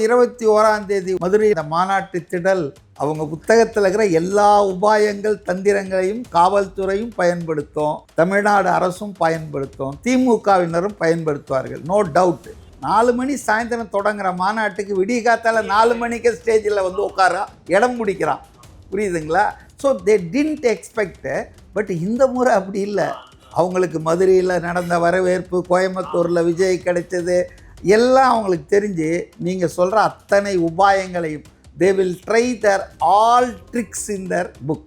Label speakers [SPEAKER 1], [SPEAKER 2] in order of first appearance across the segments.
[SPEAKER 1] 21ஆம் தேதி மதுரை மாநாட்டு திடல் அவங்க புத்தகத்தில் இருக்கிற எல்லா உபாயங்கள் தந்திரங்களையும் காவல்துறையும் பயன்படுத்தும், தமிழ்நாடு அரசும் பயன்படுத்தும், திமுகவினரும் பயன்படுத்துவார்கள், நோ டவுட். 4 மணி சாயந்தரம் தொடங்குற மாநாட்டுக்கு விடிய காத்தால 4 மணிக்கு ஸ்டேஜில் வந்து உட்காரா இடம் பிடிக்கிறான். புரியுதுங்களா? So they didn't expect. But இந்த முறை அப்படி இல்லை. அவங்களுக்கு மதுரையில் நடந்த வரவேற்பு, கோயம்புத்தூரில் விஜய் கிடைச்சது எல்லாம் அவங்களுக்கு தெரிஞ்சு நீங்கள் சொல்கிற அத்தனை உபாயங்களையும் they will try their all tricks in their book.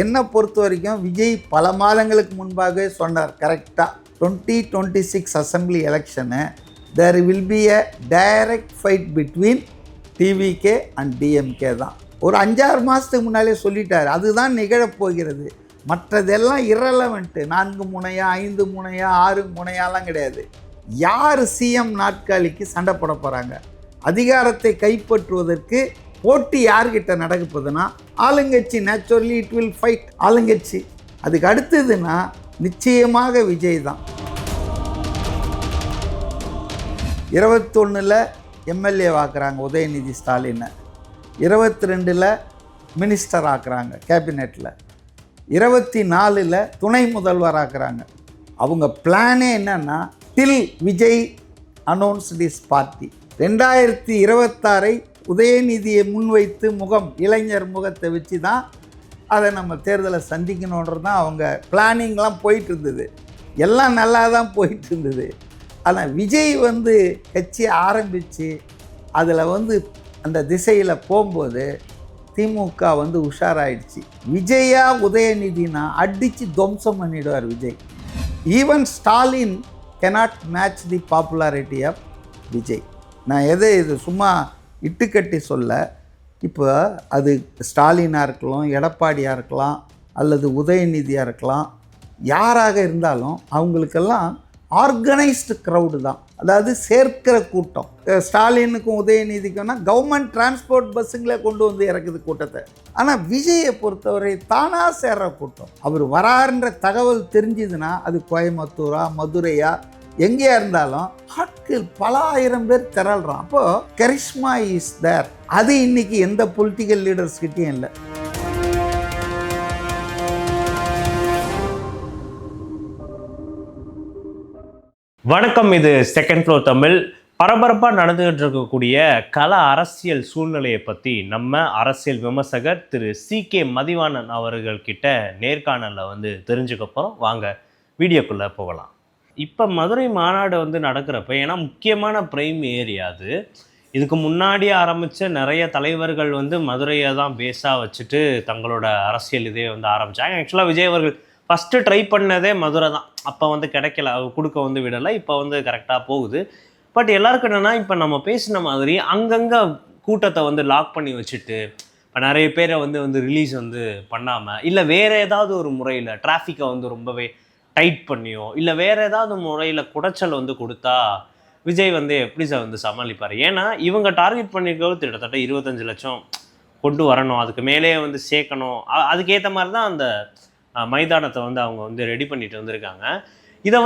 [SPEAKER 1] என்னை பொறுத்த வரைக்கும் விஜய் பல மாதங்களுக்கு முன்பாகவே சொன்னார் கரெக்டாக, 2026 assembly election there will be a direct fight between TVK and DMK தான். ஒரு 5-6 மாதத்துக்கு முன்னாலே சொல்லிட்டார், அதுதான் நிகழப்போகிறது. மற்றதெல்லாம் இரலவெண்ட்டு. 4 முனையா 5 முனையா 6 முனையாலாம் கிடையாது. யார் சிஎம் நாட்காலிக்கு சண்டை போட போகிறாங்க, அதிகாரத்தை கைப்பற்றுவதற்கு போட்டி யார்கிட்ட நடக்க போகுதுன்னா ஆளுங்கட்சி. நேச்சுரலி இட் வில் ஃபைட் ஆளுங்கட்சி. அதுக்கு அடுத்ததுன்னா நிச்சயமாக விஜய் தான். 21 எம்எல்ஏ ஆக்குறாங்க உதயநிதி ஸ்டாலினை, 22 மினிஸ்டர் ஆக்குறாங்க கேபினெட்டில், 24 துணை முதல்வர் ஆக்குறாங்க. அவங்க பிளானே என்னன்னா டில் விஜய் அனௌன்ஸ் திஸ் பார்ட்டி. 2026 உதயநிதியை முன்வைத்து இளைஞர் முகத்தை வச்சு தான் அதை நம்ம தேர்தலை சந்திக்கணுன்றது தான் அவங்க பிளானிங்லாம் போயிட்டு இருந்தது. எல்லாம் நல்லா தான் போயிட்டு இருந்தது. ஆனால் விஜய் கட்சியை ஆரம்பித்து அதில் அந்த திசையில் போகும்போது திமுக உஷாராயிடுச்சு. விஜயா உதயநிதினா அடித்து துவம்சம் பண்ணிடுவார் Vijay. Even Stalin cannot match the popularity of Vijay. நான் இது சும்மா இட்டுக்கட்டி சொல்ல. இப்போ அது ஸ்டாலினாக இருக்கலாம், எடப்பாடியாக இருக்கலாம், அல்லது உதயநிதியாக இருக்கலாம், யாராக இருந்தாலும் அவங்களுக்கெல்லாம் ஆர்கனைஸ்டு க்ரௌடு தான், அதாவது சேர்க்கிற கூட்டம். ஸ்டாலினுக்கும் உதயநிதிக்கும்னா கவர்மெண்ட் டிரான்ஸ்போர்ட் பஸ்ஸுங்களே கொண்டு வந்து இறக்குது கூட்டத்தை. ஆனால் விஜயை பொறுத்தவரை தானாக சேர்ற கூட்டம். அவர் வராருன்ற தகவல் தெரிஞ்சுதுன்னா அது கோயம்புத்தூரா மதுரையா எங்கேயா இருந்தாலும் ஆட்கள் பல ஆயிரம் பேர் திரள்றான். அப்போது கரிஷ்மா இஸ் தேர். அது இன்னைக்கு எந்த பொலிட்டிக்கல் லீடர்ஸ் கிட்டேயும் இல்லை.
[SPEAKER 2] வணக்கம், இது செகண்ட் ஃப்ளோர் தமிழ். பரபரப்பாக நடந்துகிட்டு இருக்கக்கூடிய கள அரசியல் சூழ்நிலையை பற்றி நம்ம அரசியல் விமர்சகர் திரு CK மதிவாணன் அவர்கள்கிட்ட நேர்காணலில் தெரிஞ்சுக்க போகிறோம். வாங்க வீடியோக்குள்ளே போகலாம். இப்போ மதுரை மாநாடு நடக்கிறப்ப, ஏன்னா முக்கியமான பிரைம் ஏரியா அது. இதுக்கு முன்னாடி ஆரம்பித்த நிறைய தலைவர்கள் மதுரையை தான் பேஸாக வச்சுட்டு தங்களோட அரசியல் இதே ஆரம்பித்தாங்க. ஆக்சுவலாக விஜய் அவர்கள் ஃபஸ்ட்டு ட்ரை பண்ணதே மதுரை தான். அப்போ கிடைக்கல, கொடுக்க விடலை. இப்போ கரெக்டாக போகுது. பட் எல்லாருக்கும் என்னென்னா, இப்போ நம்ம பேசின மாதிரி அங்கங்கே கூட்டத்தை லாக் பண்ணி வச்சுட்டு இப்போ நிறைய பேரை ரிலீஸ் பண்ணாமல், இல்லை வேறு ஏதாவது ஒரு முறையில் டிராஃபிக்கை ரொம்பவே டைட் பண்ணியோ, இல்லை வேறு ஏதாவது முறையில் குடைச்சல் கொடுத்தா விஜய் எப்படி சார் சமாளிப்பார்? ஏன்னா இவங்க டார்கெட் பண்ணியிருக்கிறது கிட்டத்தட்ட 25 லட்சம் கொண்டு வரணும், அதுக்கு மேலே சேர்க்கணும். அதுக்கேற்ற மாதிரி தான் அந்த மைதானத்தை அவங்க ரெடி பண்ணிட்டு வந்திருக்காங்க. இதை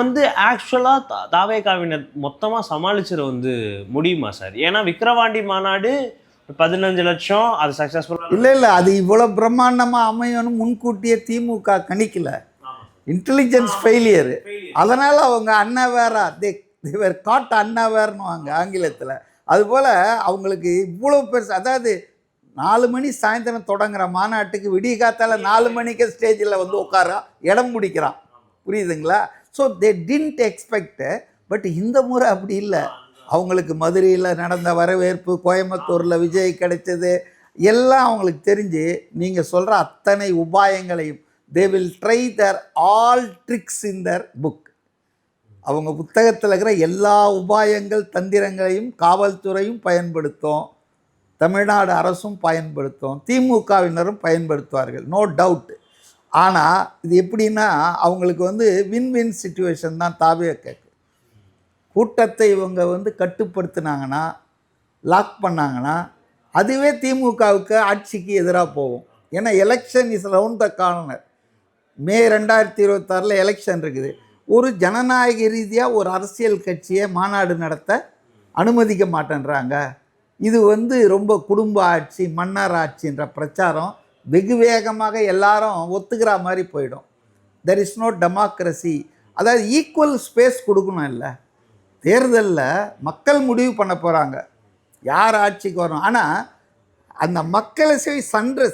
[SPEAKER 2] ஆக்சுவலாக தாவேகாவினர் மொத்தமாக சமாளிச்சிட முடியுமா சார்? ஏன்னா விக்கிரவாண்டி மாநாடு 15 லட்சம் அது சக்ஸஸ்ஃபுல்லாக
[SPEAKER 1] இல்லை, அது இவ்வளோ பிரம்மாண்டமாக அமையணும் முன்கூட்டியே திமுக கணிக்கல. Intelligence failure. அதனால் அவங்க அன்னவேரா தேவர் காட் அன்னவேர்னுவாங்க ஆங்கிலத்தில். அதுபோல் அவங்களுக்கு இவ்வளோ பெருசு, அதாவது 4 மணி சாயந்தரம் தொடங்குற மாநாட்டுக்கு விடிய காத்தால 4 மணிக்கு ஸ்டேஜில் உட்காரா இடம் பிடிக்கிறான். புரியுதுங்களா? So they didn't expect. But இந்த முறை அப்படி இல்லை. அவங்களுக்கு மதுரையில் நடந்த வரவேற்பு, கோயம்புத்தூரில் விஜய் கிடைச்சது எல்லாம் அவங்களுக்கு தெரிஞ்சு நீங்கள் சொல்கிற அத்தனை உபாயங்களையும் they will try their all tricks in their book. அவங்க புத்தகத்தில் இருக்கிற எல்லா உபாயங்கள் தந்திரங்களையும் காவல்துறையும் பயன்படுத்தும், தமிழ்நாடு அரசும் பயன்படுத்தும், திமுகவினரும் பயன்படுத்துவார்கள், நோ டவுட். ஆனால் இது எப்படின்னா அவங்களுக்கு வின் சிச்சுவேஷன் தான். கேட்கும் கூட்டத்தை இவங்க கட்டுப்படுத்தினாங்கன்னா, லாக் பண்ணாங்கன்னா அதுவே திமுகவுக்கு ஆட்சிக்கு எதிராக போகும். ஏன்னா election is round the corner. May 2026 election இருக்குது. ஒரு ஜனநாயக ரீதியாக ஒரு அரசியல் கட்சியை மாநாடு நடத்த அனுமதிக்க மாட்டேன்றாங்க. இது வந்து ரொம்ப குடும்ப ஆட்சி, மன்னர் ஆட்சின்ற பிரச்சாரம் வெகு வேகமாக எல்லாரும் ஒத்துக்கிற மாதிரி போயிடும். There is no democracy. அதாவது ஈக்குவல் ஸ்பேஸ் கொடுக்கணும். இல்லை, தேர்தலில் மக்கள் முடிவு பண்ண போகிறாங்க யார் ஆட்சிக்கு வரும். ஆனால் அந்த மக்களை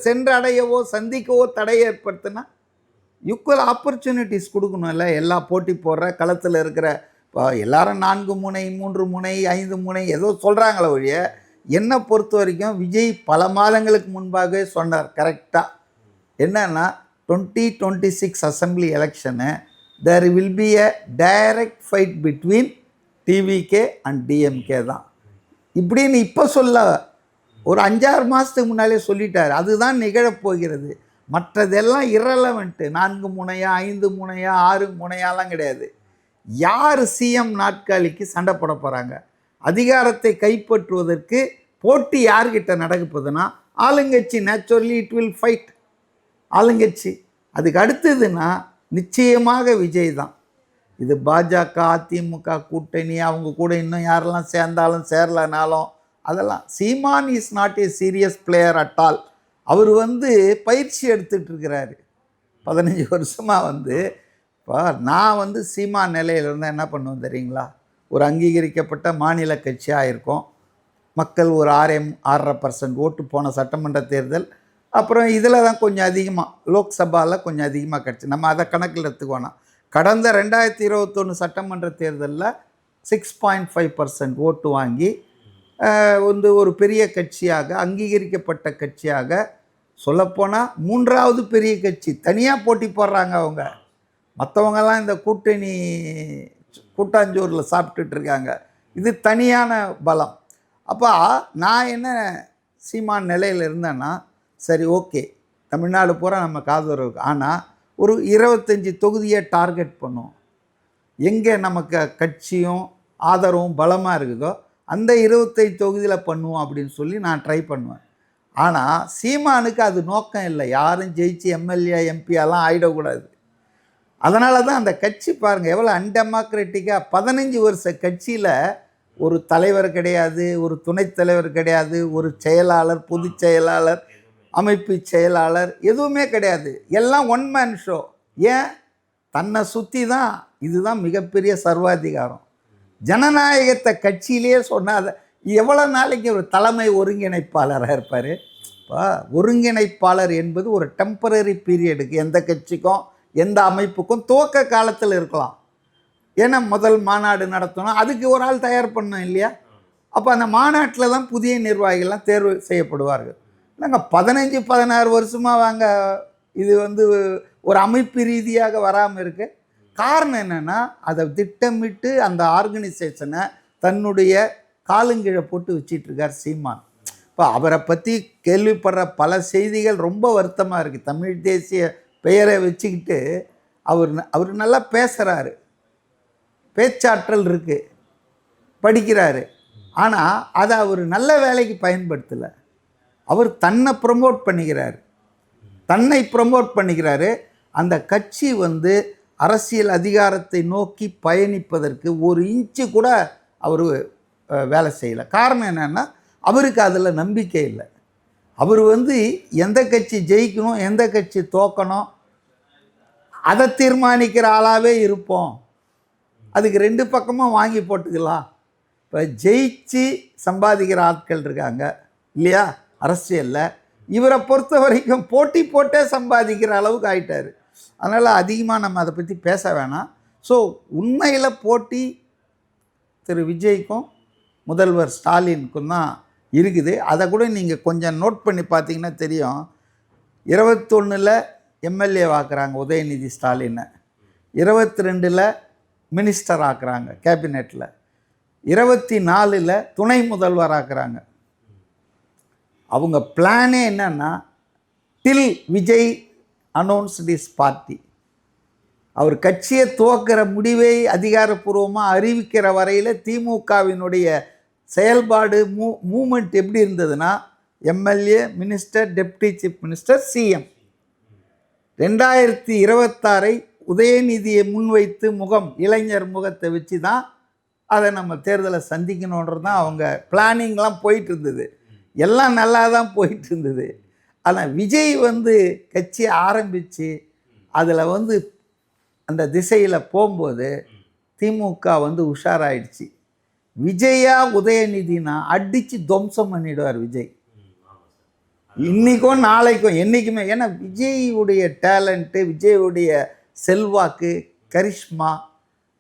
[SPEAKER 1] சென்றடையவோ சந்திக்கவோ தடை ஏற்படுத்தினா ஈக்குவல் ஆப்பர்ச்சுனிட்டிஸ் கொடுக்கணும். இல்லை, எல்லா போட்டி போடுற களத்தில் இருக்கிற இப்போ எல்லாரும் 4 முனை 3 முனை 5 முனை ஏதோ சொல்கிறாங்களே ஒழிய, என்னை பொறுத்த வரைக்கும் விஜய் பல மாதங்களுக்கு முன்பாகவே சொன்னார் கரெக்டாக. என்னன்னா 2026 assembly election there will be a direct fight between TVK and DMK தான் இப்படின்னு இப்போ சொல்ல ஒரு 5-6 மாதத்துக்கு முன்னாலே சொல்லிட்டார். அதுதான் நிகழப்போகிறது. மற்றதெல்லாம் இரலவெண்ட்டு. 4 முனையா 5 முனையா 6 முனையாலாம் கிடையாது. யார் சிஎம் நாட்காலிக்கு சண்டை போட போகிறாங்க, அதிகாரத்தை கைப்பற்றுவதற்கு போட்டி யார்கிட்ட நடக்க போகுதுன்னா ஆளுங்கட்சி. நேச்சுரலி இட் வில் ஃபைட் ஆளுங்கட்சி. அதுக்கு அடுத்ததுன்னா நிச்சயமாக விஜய் தான். இது பாஜக அதிமுக கூட்டணி, அவங்க கூட இன்னும் யாரெல்லாம் சேர்ந்தாலும் சேரலனாலும் அதெல்லாம் Seeman is not a serious player at all. அவர் வந்து பயிற்சி எடுத்துகிட்டு இருக்கிறாரு 15 வருஷமாக. வந்து இப்போ நான் வந்து சீமான் நிலையில் இருந்தால் என்ன பண்ணுவேன் தெரியுங்களா? ஒரு அங்கீகரிக்கப்பட்ட மாநில கட்சியாக இருக்கும். மக்கள் ஒரு 6.5% ஓட்டு போன சட்டமன்ற தேர்தல். அப்புறம் இதில் தான் கொஞ்சம் அதிகமாக, லோக்சபாவில் கொஞ்சம் அதிகமாக கிடச்சி, நம்ம அதை கணக்கில் எடுத்துக்கோணும். கடந்த 2021 சட்டமன்ற தேர்தலில் 6.5% ஓட்டு வாங்கி வந்து ஒரு பெரிய கட்சியாக, அங்கீகரிக்கப்பட்ட கட்சியாக, சொல்லப்போனால் 3வது பெரிய கட்சி. தனியாக போட்டி போடுறாங்க அவங்க. மற்றவங்கெல்லாம் இந்த கூட்டாஞ்சோறில் சாப்பிட்டுட்டு இருக்காங்க. இது தனியான பலம். அப்போ நான் என்ன சீமான் நிலையில் இருந்தேன்னா, சரி ஓகே, தமிழ்நாடு பூரா நம்ம காதல் இருக்கு, ஆனால் ஒரு 25 தொகுதியை டார்கெட் பண்ணுவோம். எங்கே நமக்கு கட்சியும் ஆதரவும் பலமாக இருக்குதோ அந்த 25 தொகுதியில் பண்ணுவோம் அப்படின்னு சொல்லி நான் ட்ரை பண்ணுவேன். ஆனால் சீமானுக்கு அது நோக்கம் இல்லை. யாரும் ஜெயிச்சு எம்எல்ஏ எம்பியெல்லாம் ஆகிடக்கூடாது. அதனால தான் அந்த கட்சி பாருங்கள் எவ்வளோ அன்டெமோக்ராட்டிக்காக. 15 வருஷ கட்சியில் ஒரு தலைவர் கிடையாது, ஒரு துணைத் தலைவர் கிடையாது, ஒரு செயலாளர், பொதுச் செயலாளர், அமைப்பு செயலாளர் எதுவுமே கிடையாது. எல்லாம் ஒன் மேன் ஷோ. ஏன்? தன்னை சுற்றி தான். இதுதான் மிகப்பெரிய சர்வாதிகாரம். ஜனநாயகத்தை கட்சியிலேயே சொன்னாத எவ்வளோ நாளைக்கு ஒரு தலைமை ஒருங்கிணைப்பாளராக இருப்பார்? இப்போ ஒருங்கிணைப்பாளர் என்பது ஒரு டெம்பரரி பீரியடுக்கு, எந்த கட்சிக்கும் எந்த அமைப்புக்கும் துவக்க காலத்தில் இருக்கலாம். ஏன்னா முதல் மாநாடு நடத்தணும், அதுக்கு ஒரு ஆள் தயார் பண்ணணும் இல்லையா? அப்போ அந்த மாநாட்டில் தான் புதிய நிர்வாகிகள்லாம் தேர்வு செய்யப்படுவார்கள். இல்லைங்க 15-16 வருஷமாக வாங்க இது வந்து ஒரு அமைப்பு ரீதியாக வராமல் இருக்கு. காரணம் என்னென்னா, அதை திட்டமிட்டு அந்த ஆர்கனைசேஷனை தன்னுடைய காலுங்கீழே போட்டு வச்சிட்ருக்கார் சீமான். இப்போ அவரை பற்றி கேள்விப்படுற பல செய்திகள் ரொம்ப வருத்தமாக இருக்குது. தமிழ் தேசிய பெயரை வச்சுக்கிட்டு அவர் நல்லா பேசுகிறாரு, பேச்சாற்றல் இருக்குது, படிக்கிறாரு. ஆனால் அதை அவர் நல்ல வேலைக்கு பயன்படுத்தலை. அவர் தன்னை ப்ரமோட் பண்ணிக்கிறாரு. அந்த கட்சி வந்து அரசியல் அதிகாரத்தை நோக்கி பயணிப்பதற்கு ஒரு இன்ச்சு கூட அவர் வேலை செய்யலை. காரணம் என்னென்னா, அவருக்கு அதில் நம்பிக்கை இல்லை. அவர் வந்து எந்த கட்சி ஜெயிக்கணும் எந்த கட்சி தோக்கணும் அதை தீர்மானிக்கிற ஆளாகவே இருப்போம். அதுக்கு 2 பக்கமும் வாங்கி போட்டுக்கலாம். இப்போ ஜெயிச்சு சம்பாதிக்கிற ஆட்கள் இருக்காங்க இல்லையா அரசியலில். இவரை பொறுத்த வரைக்கும் போட்டி போட்டே சம்பாதிக்கிற அளவுக்கு ஆயிட்டார். அதனால் அதிகமாக நம்ம அதை பற்றி பேச வேணாம். ஸோ உண்மையில் போட்டி திரு விஜய்க்கும் முதல்வர் ஸ்டாலினுக்கும் தான் இருக்குது. அதை கூட நீங்கள் கொஞ்சம் நோட் பண்ணி பார்த்தீங்கன்னா தெரியும். 21 எம்எல்ஏ ஆக்குறாங்க உதயநிதி ஸ்டாலினை, 22 மினிஸ்டர் ஆக்குறாங்க கேபினெட்டில், 24 துணை முதல்வர் ஆக்குறாங்க. அவங்க பிளானே என்னன்னா, டில் விஜய் அனௌன்ஸ் திஸ் பார்ட்டி, அவர் கட்சியை துவக்கிற முடிவை அதிகாரப்பூர்வமாக அறிவிக்கிற வரையில் திமுகவினுடைய செயல்பாடு மூமெண்ட் எப்படி இருந்ததுன்னா, MLA, minister, deputy chief minister, CM. 2026 உதயநிதியை முன்வைத்து இளைஞர் முகத்தை வச்சு தான் அதை நம்ம தேர்தலை சந்திக்கணுன்றது தான் அவங்க பிளானிங்லாம் போயிட்டு இருந்தது. எல்லாம் நல்லா தான் போயிட்டு இருந்தது. ஆனால் விஜய் கட்சியை ஆரம்பித்து அதில் அந்த திசையில் போகும்போது திமுக உஷாராயிடுச்சு. விஜயா உதயநிதினா அடித்து துவம்சம் பண்ணிடுவார் விஜய். இன்றைக்கும் நாளைக்கும் என்றைக்குமே. ஏன்னா விஜயுடைய டேலண்ட்டு, விஜயுடைய செல்வாக்கு, கரிஷ்மா,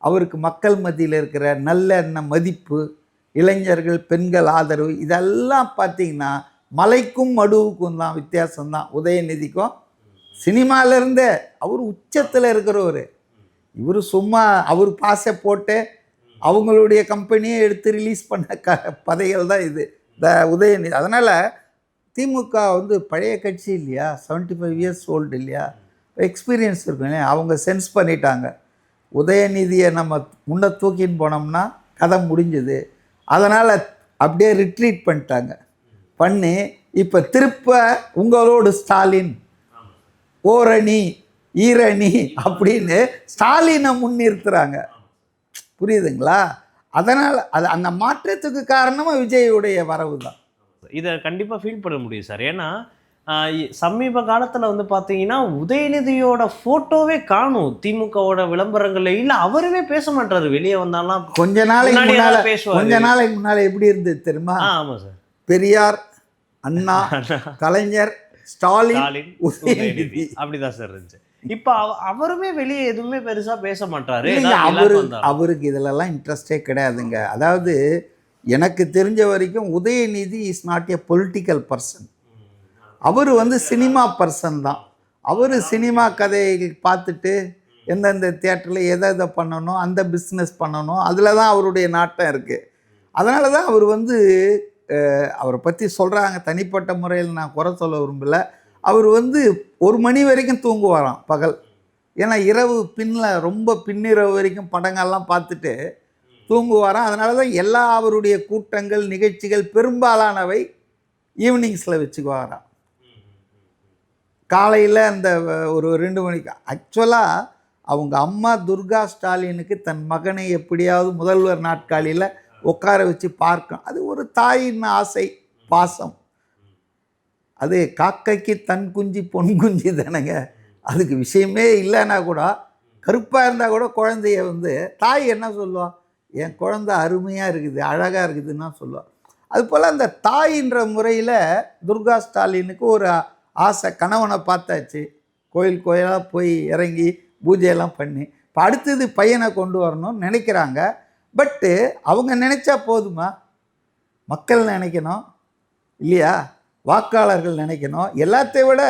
[SPEAKER 1] அவருக்கு மக்கள் மத்தியில் இருக்கிற நல்ல மதிப்பு, இளைஞர்கள் பெண்கள் ஆதரவு, இதெல்லாம் பார்த்திங்கன்னா மலைக்கும் மடுவுக்கும் தான் வித்தியாசம்தான். உதயநிதிக்கும் சினிமாவிலேருந்தே அவர் உச்சத்தில் இருக்கிறவர். இவர் சும்மா அவர் பாசை போட்டு அவங்களுடைய கம்பெனியை எடுத்து ரிலீஸ் பண்ண பதைகள் தான் இது இந்த உதயநிதி. அதனால் திமுக பழைய கட்சி இல்லையா, 75 இயர்ஸ் ஓல்டு இல்லையா, எக்ஸ்பீரியன்ஸ் இருக்கும் இல்லையா, அவங்க சென்ஸ் பண்ணிட்டாங்க. உதயநிதியை நம்ம முன்ன தூக்கின்னு போனோம்னா கதை முடிஞ்சுது. அதனால் அப்படியே ரிட்ரீட் பண்ணிட்டாங்க. பண்ணி இப்போ திருப்ப உங்களோடு ஸ்டாலின், ஓரணி, ஈரணி அப்படின்னு ஸ்டாலினை முன்னிறுத்துறாங்க. புரியுதுங்களா? அதனால் அந்த மாற்றத்துக்கு காரணமாக விஜயுடைய வரவு தான்.
[SPEAKER 2] இதை கண்டிப்பாக ஃபீல் பண்ண முடியும் சார். ஏன்னா சமீப காலத்தில் பார்த்தீங்கன்னா உதயநிதியோட ஃபோட்டோவே காணும் திமுகவோட விளம்பரங்களில். இல்லை, அவருமே பேச மாட்டாரு. வெளியே வந்தாலும்
[SPEAKER 1] கொஞ்ச நாளைக்கு முன்னால எப்படி இருந்தது தெரியுமா?
[SPEAKER 2] ஆமாம் சார்.
[SPEAKER 1] பெரியார், அண்ணா, கலைஞர், ஸ்டாலின்,
[SPEAKER 2] உதயநிதி அப்படிதான் சார் இருந்துச்சு. இப்போ அவருமே வெளியே எதுவுமே பெருசாக பேச மாட்டாரு.
[SPEAKER 1] அவருக்கு இதிலெல்லாம் இன்ட்ரெஸ்டே கிடையாதுங்க. அதாவது எனக்கு தெரிஞ்ச வரைக்கும் Udhayanidhi is not a political person. அவர் சினிமா பர்சன் தான். அவர் சினிமா கதையை பார்த்துட்டு எந்தெந்த தியேட்டரில் எதை பண்ணணும், அந்த பிஸ்னஸ் பண்ணணும், அதில் தான் அவருடைய நாட்டம் இருக்குது. அதனால தான் அவர் அவரை பற்றி சொல்கிறாங்க. தனிப்பட்ட முறையில் நான் குறை சொல்ல விரும்பலை. அவர் 1 மணி வரைக்கும் தூங்குவாராம் பகல். ஏன்னா இரவு ரொம்ப பின்னிரவு வரைக்கும் படங்கள்லாம் பார்த்துட்டு தூங்குவாராம். அதனால தான் எல்லா அவருடைய கூட்டங்கள், நிகழ்ச்சிகள் பெரும்பாலானவை ஈவினிங்ஸில் வச்சுக்குவாராம். காலையில் அந்த ஒரு 2 மணிக்கு. ஆக்சுவலாக அவங்க அம்மா துர்கா ஸ்டாலினுக்கு தன் மகனை எப்படியாவது முதல்வர் நாட்காலியில் உட்கார வச்சு பார்க்கும். அது ஒரு தாயின் ஆசை, பாசம். அது காக்கைக்கு தன் குஞ்சு பொன் குஞ்சு தானேங்க. அதுக்கு விஷயமே இல்லைன்னா கூட, கருப்பாக இருந்தால் கூட குழந்தைய தாய் என்ன சொல்லுவா, என் குழந்தை அருமையாக இருக்குது, அழகாக இருக்குதுன்னா சொல்லுவாள். அதுபோல் அந்த தாயின்ற முறையில் துர்கா ஸ்டாலினுக்கு ஒரு ஆசை. கணவனை பார்த்தாச்சு, கோயிலாக போய் இறங்கி பூஜையெல்லாம் பண்ணி இப்போ அடுத்தது பையனை கொண்டு வரணும்னு நினைக்கிறாங்க. பட்டு அவங்க நினச்சா போதுமா? மக்கள் நினைக்கணும் இல்லையா, வாக்காளர்கள் நினைக்கணும். எல்லாத்தையும் விட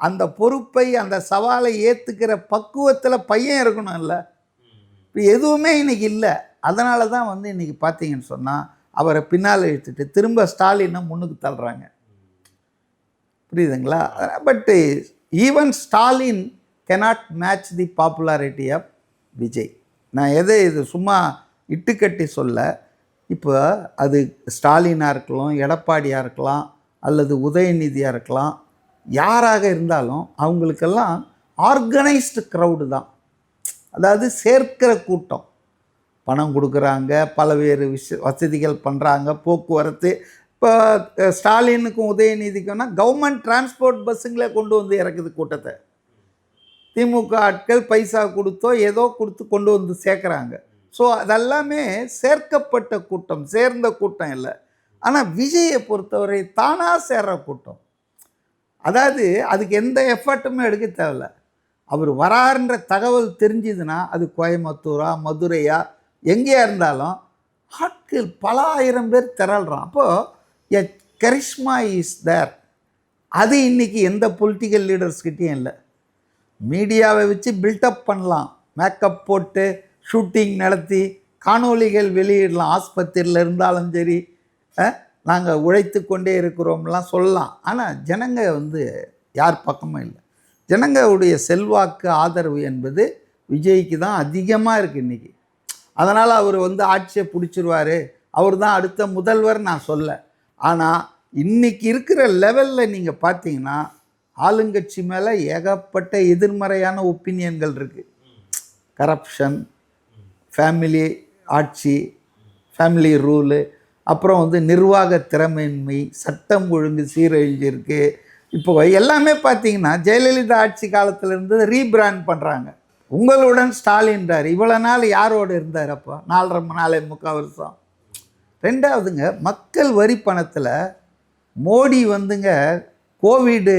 [SPEAKER 1] அந்த பொறுப்பை, அந்த சவாலை ஏற்றுக்கிற பக்குவத்தில் பையன் இருக்கணும். இல்லை, இப்போ எதுவுமே இன்றைக்கி இல்லை. அதனால தான் இன்றைக்கி பார்த்தீங்கன்னு சொன்னால் அவரை பின்னால் இழுத்துட்டு திரும்ப ஸ்டாலினை முன்னுக்கு தள்ளுறாங்க. புரியுதுங்களா? But even Stalin cannot match the popularity of Vijay. நான் இது சும்மா இட்டுக்கட்டி சொல்ல. இப்போ அது ஸ்டாலினாக இருக்கலாம், எடப்பாடியாக இருக்கலாம், அல்லது உதயநிதியாக இருக்கலாம், யாராக இருந்தாலும் அவங்களுக்கெல்லாம் ஆர்கனைஸ்டு க்ரௌடு தான். அதாவது சேர்க்கிற கூட்டம். பணம் கொடுக்குறாங்க, பல்வேறு வசதிகள் பண்ணுறாங்க, போக்குவரத்து. இப்போ ஸ்டாலினுக்கும் உதயநிதிக்கும்னா கவர்மெண்ட் டிரான்ஸ்போர்ட் பஸ்ஸுங்களே கொண்டு இறக்குது கூட்டத்தை. திமுக ஆட்கள் பைசா கொடுத்தோ ஏதோ கொடுத்து கொண்டு சேர்க்குறாங்க. ஸோ அதெல்லாமே சேர்க்கப்பட்ட கூட்டம், சேர்ந்த கூட்டம் இல்லை. ஆனால் விஜயை பொறுத்தவரை தானாக சேர்ற கூட்டம். அதாவது அதுக்கு எந்த எஃபர்ட்டுமே எடுக்க தேவையில்ல. அவர் வராருன்ற தகவல் தெரிஞ்சுதுன்னா அது கோயம்புத்தூரா, மதுரையா, எங்கேயா இருந்தாலும் ஆட்கள் பல ஆயிரம் பேர் திரள்றான். அப்போது எ கரிஷ்மா இஸ் தேர். அது இன்றைக்கி எந்த பொலிட்டிக்கல் லீடர்ஸ்கிட்டையும் இல்லை. மீடியாவை வச்சு பில்டப் பண்ணலாம், மேக்கப் போட்டு ஷூட்டிங் நடத்தி காணொளிகள் வெளியிடலாம். ஆஸ்பத்திரியில் இருந்தாலும் சரி, நாங்கள் உழைத்து கொண்டே இருக்கிறோம்லாம் சொல்லலாம். ஆனால் ஜனங்க யார் பக்கமும் இல்லை. ஜனங்களுடைய செல்வாக்கு, ஆதரவு என்பது விஜய்க்கு தான் அதிகமாக இருக்குது இன்றைக்கி. அதனால் அவர் ஆட்சியை பிடிச்சிருவார், அவர் தான் அடுத்த முதல்வர் நான் சொல்ல. ஆனால் இன்றைக்கி இருக்கிற லெவலில் நீங்கள் பார்த்தீங்கன்னா ஆளுங்கட்சி மேலே ஏகப்பட்ட எதிர்மறையான ஒப்பீனியன்கள் இருக்குது. கரப்ஷன், ஃபேமிலி ஆட்சி, ஃபேமிலி ரூலு, அப்புறம் வந்து நிர்வாக திறமையின்மை, சட்டம் ஒழுங்கு சீரழிஞ்சிருக்கு. இப்போ எல்லாமே பார்த்தீங்கன்னா ஜெயலலிதா ஆட்சி காலத்தில் இருந்து ரீபிராண்ட் பண்ணுறாங்க. உங்களுடன் ஸ்டாலின்றார். இவ்வளோ நாள் யாரோடு இருந்தார்? அப்போ 4.5 வருஷம். ரெண்டாவதுங்க, மக்கள் வரி பணத்தில் மோடி வந்துங்க கோவிடு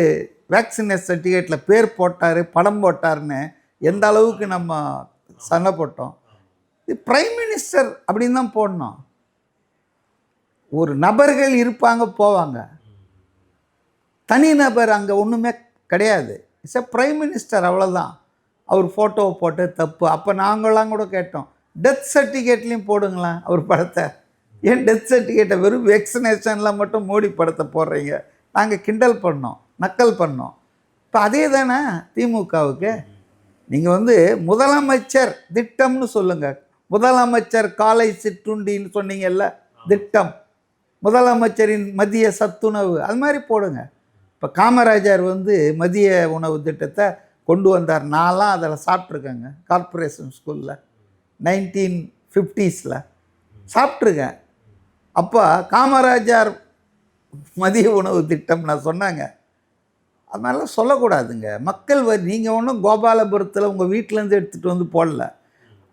[SPEAKER 1] வேக்சினேஷன் சர்டிஃபிகேட்டில் பேர் போட்டார், படம் போட்டார்னு எந்த அளவுக்கு நம்ம சண்டை போட்டோம். இது பிரைம் மினிஸ்டர் அப்படின்னு தான் போடணும். ஒரு நபர்கள் இருப்பாங்க, போவாங்க. தனிநபர் அங்கே ஒன்றுமே கிடையாது. இட்ஸ் எ பிரைம் மினிஸ்டர், அவ்வளோதான். அவர் ஃபோட்டோவை போட்டு தப்பு. அப்போ நாங்களாம் கூட கேட்டோம், டெத் சர்டிஃபிகேட்லேயும் போடுங்களேன் அவர் படத்தை. ஏன் டெத் சர்டிஃபிகேட்டை வெறும் வேக்சினேஷனில் மட்டும் மோடி படத்தை போடுறீங்க? நாங்கள் கிண்டல் பண்ணோம், நக்கல் பண்ணோம். இப்போ அதே தானே திமுகவுக்கு. நீங்கள் வந்து முதலமைச்சர் திட்டம்னு சொல்லுங்கள். முதலமைச்சர் காலை சிற்றுண்டின்னு சொன்னீங்கல்ல, திட்டம். முதலமைச்சரின் மதிய சத்துணவு, அது மாதிரி போடுங்க. இப்போ காமராஜர் வந்து மதிய உணவு திட்டத்தை கொண்டு வந்தார். நான்லாம் அதில் சாப்பிட்ருக்கேங்க. கார்ப்பரேஷன் ஸ்கூலில் 1950s சாப்பிட்ருக்கேன். அப்போ காமராஜர் மதிய உணவு திட்டம் நான் சொன்னாங்க. அதனால சொல்லக்கூடாதுங்க. மக்கள் நீங்கள் ஒன்றும் கோபாலபுரத்தில் உங்கள் வீட்டிலேருந்து எடுத்துகிட்டு வந்து போடல.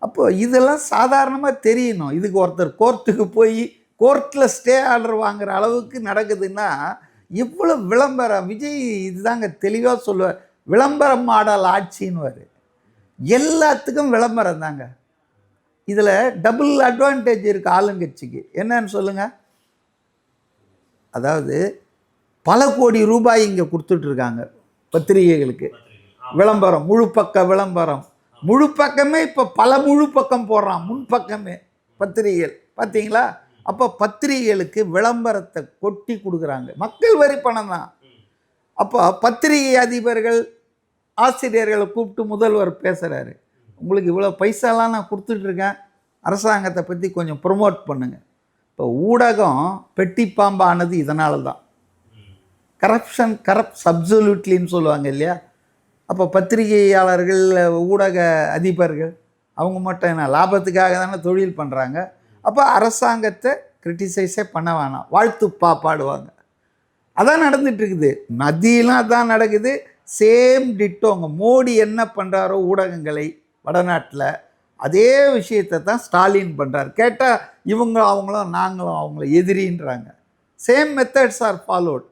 [SPEAKER 1] அப்போ இதெல்லாம் சாதாரணமாக தெரியணும். இதுக்கு ஒருத்தர் கோர்ட்டுக்கு போய் கோர்ட்டில் ஸ்டே ஆர்டர் வாங்குகிற அளவுக்கு நடக்குதுன்னா இவ்வளோ விளம்பரம். விஜய் இதுதாங்க தெளிவாக சொல்லுவார், விளம்பர மாடல் ஆட்சின்னு. எல்லாத்துக்கும் விளம்பரம் தாங்க. இதில் டபுள் அட்வான்டேஜ் இருக்குது ஆளுங்கட்சிக்கு. என்னன்னு சொல்லுங்கள்? அதாவது பல கோடி ரூபாய் இங்கே கொடுத்துட்ருக்காங்க பத்திரிகைகளுக்கு விளம்பரம், முழு பக்க விளம்பரம். முழு பக்கமே இப்போ பல முழு பக்கம் போடுறான், முன்பக்கமே பத்திரிகைகள். பார்த்தீங்களா? அப்போ பத்திரிகைகளுக்கு விளம்பரத்தை கொட்டி கொடுக்குறாங்க. மக்கள் வரி பணம் தான். அப்போ பத்திரிகை அதிபர்கள், ஆசிரியர்களை கூப்பிட்டு முதல்வர் பேசுகிறாரு, உங்களுக்கு இவ்வளோ பைசாலாம் நான் கொடுத்துட்ருக்கேன், அரசாங்கத்தை பற்றி கொஞ்சம் ப்ரொமோட் பண்ணுங்கள். இப்போ ஊடகம் பெட்டி பாம்பானது இதனால தான். கரப்ஷன் கரப்ட் அப்சல்யூட்லின்னு சொல்லுவாங்க இல்லையா? அப்போ பத்திரிகையாளர்கள், ஊடக அதிபர்கள் அவங்க மட்டும் என்ன லாபத்துக்காக தானே தொழில் பண்ணுறாங்க. அப்போ அரசாங்கத்தை கிரிட்டிசைஸே பண்ண வேணாம், வாழ்த்துப்பா பாடுவாங்க. அதான் நடந்துகிட்ருக்குது. மத்தியெலாம் அதான் நடக்குது. சேம் டிட்டோங்க. மோடி என்ன பண்ணுறாரோ ஊடகங்களை வடநாட்டில், அதே விஷயத்தை தான் ஸ்டாலின் பண்ணுறார். கேட்டால் இவங்க அவங்களும் நாங்களும் அவங்கள எதிரின்றாங்க. Same methods are followed.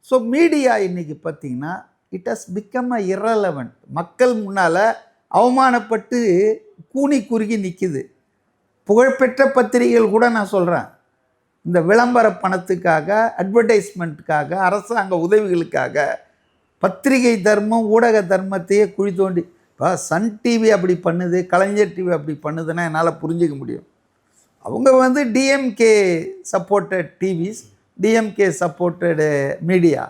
[SPEAKER 1] So media இன்றைக்கி பார்த்திங்கன்னா it has become a irrelevant. மக்கள் முன்னால் அவமானப்பட்டு கூனி குறுகி நிற்கிது. புகழ்பெற்ற பத்திரிகைகள் கூட நான் சொல்கிறேன், இந்த விளம்பர பணத்துக்காக, அட்வர்டைஸ்மெண்ட்டுக்காக, அரசாங்க உதவிகளுக்காக பத்திரிகை தர்மம், ஊடக தர்மத்தையே குழி தோண்டி. இப்போ சன் டிவி அப்படி பண்ணுது, கலைஞர் டிவி அப்படி பண்ணுதுன்னா என்னால் புரிஞ்சிக்க முடியும். அவங்க வந்து DMK supported TVS, DMK supported media.